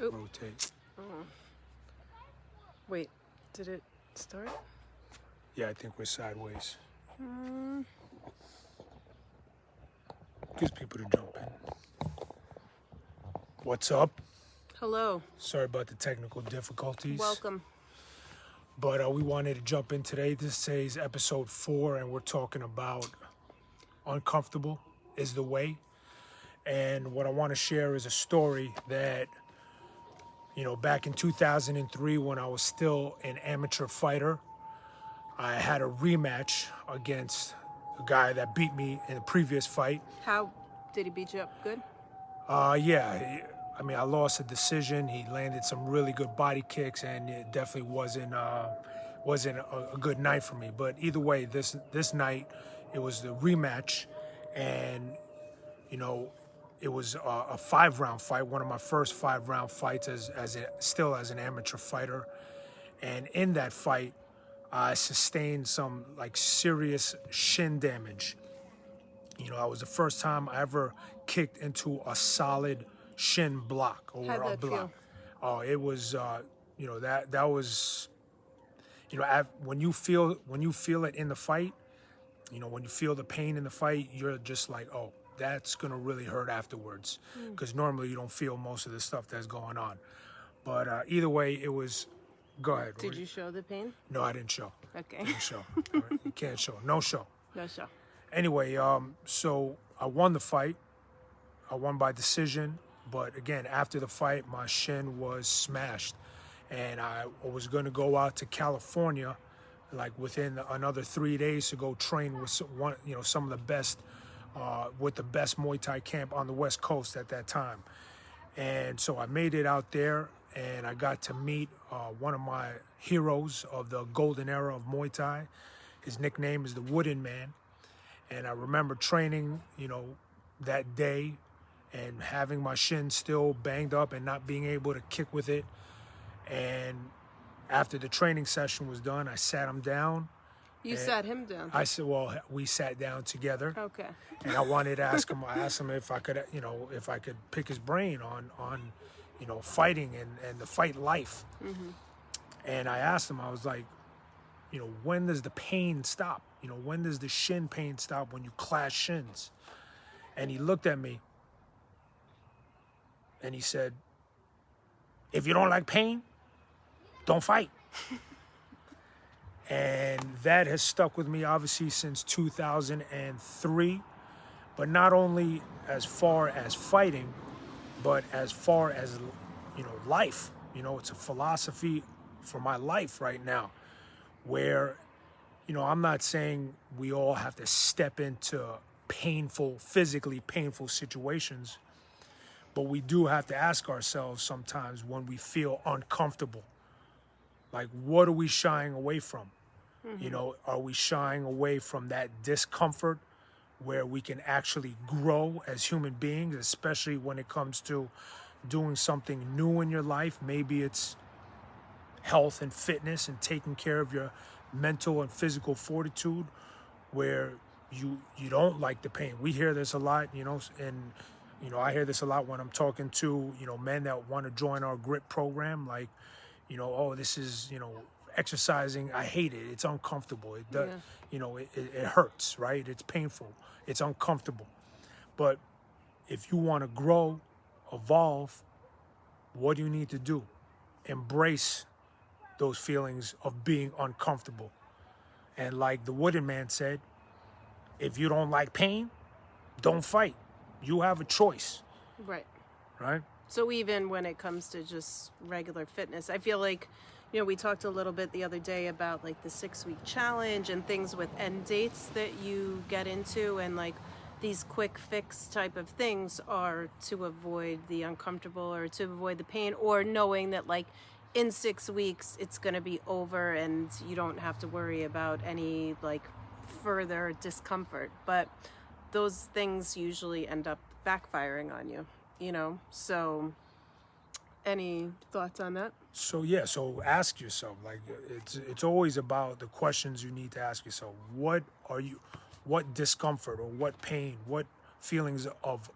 Oop. Rotate. Oh. Wait, did it start? Yeah, I think we're sideways. Mm. Gives people to jump in. What's up? Hello. Sorry about the technical difficulties. Welcome. But we wanted to jump in today. This is episode 4, and we're talking about uncomfortable is the way. And what I want to share is a story that, back in 2003, when I was still an amateur fighter, I had a rematch against a guy that beat me in the previous fight. How did he beat you up? Good? Yeah. I mean, I lost a decision. He landed some really good body kicks, and it definitely wasn't a good night for me. But either way, this night, it was the rematch, and it was a 5-round fight, one of my first 5-round fights still as an amateur fighter. And in that fight, I sustained some serious shin damage. That was the first time I ever kicked into a solid shin block or How'd a that block. feel? Oh, it was that was when you feel it in the fight, when you feel the pain in the fight, you're just like, oh, that's gonna really hurt afterwards, because normally you don't feel most of the stuff that's going on. But either way, it was. Go ahead. Did you show the pain? No, I didn't show. Okay. Didn't show. All right. You can't show. No show. No show. Anyway, so I won the fight. I won by decision. But again, after the fight, my shin was smashed, and I was going to go out to California, within another 3 days, to go train with some of the best, with the best Muay Thai camp on the West Coast at that time. And so I made it out there, and I got to meet one of my heroes of the golden era of Muay Thai. His nickname is the Wooden Man. And I remember training, that day, and having my shin still banged up and not being able to kick with it. And after the training session was done, I sat him down. You sat him down? I said, well, we sat down together. Okay. And I wanted to ask him, I asked him if I could, if I could pick his brain on fighting and the fight life. Mm-hmm. And I asked him, I was like, when does the pain stop? When does the shin pain stop when you clash shins? And he looked at me and he said, if you don't like pain, don't fight. And that has stuck with me, obviously, since 2003. But not only as far as fighting, but as far as, life. It's a philosophy for my life right now, where, I'm not saying we all have to step into physically painful situations, but we do have to ask ourselves sometimes when we feel uncomfortable, what are we shying away from? Mm-hmm. Are we shying away from that discomfort where we can actually grow as human beings, especially when it comes to doing something new in your life? Maybe it's health and fitness and taking care of your mental and physical fortitude, where you don't like the pain. We hear this a lot, and I hear this a lot when I'm talking to men that want to join our grit program, oh, this is exercising, I hate it, it's uncomfortable, it does, it hurts, right? It's painful, it's uncomfortable. But if you want to grow, evolve, what do you need to do? Embrace those feelings of being uncomfortable. And like the Wooden Man said, if you don't like pain, don't fight. You have a choice. Right? So even when it comes to just regular fitness, I feel like, we talked a little bit the other day about the 6-week challenge and things with end dates that you get into, and these quick fix type of things are to avoid the uncomfortable or to avoid the pain, or knowing that in 6 weeks it's going to be over and you don't have to worry about any further discomfort. But those things usually end up backfiring on you, so any thoughts on that? So ask yourself, it's always about the questions you need to ask yourself. What discomfort or what pain, what feelings of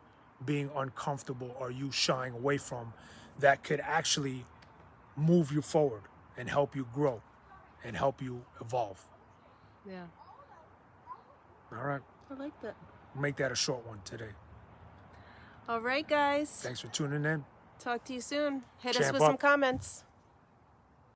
being uncomfortable are you shying away from that could actually move you forward and help you grow and help you evolve. Yeah. All right. I like that. Make that a short one today. All right, guys. Thanks for tuning in. Talk to you soon. Hit us Champ with up. some comments.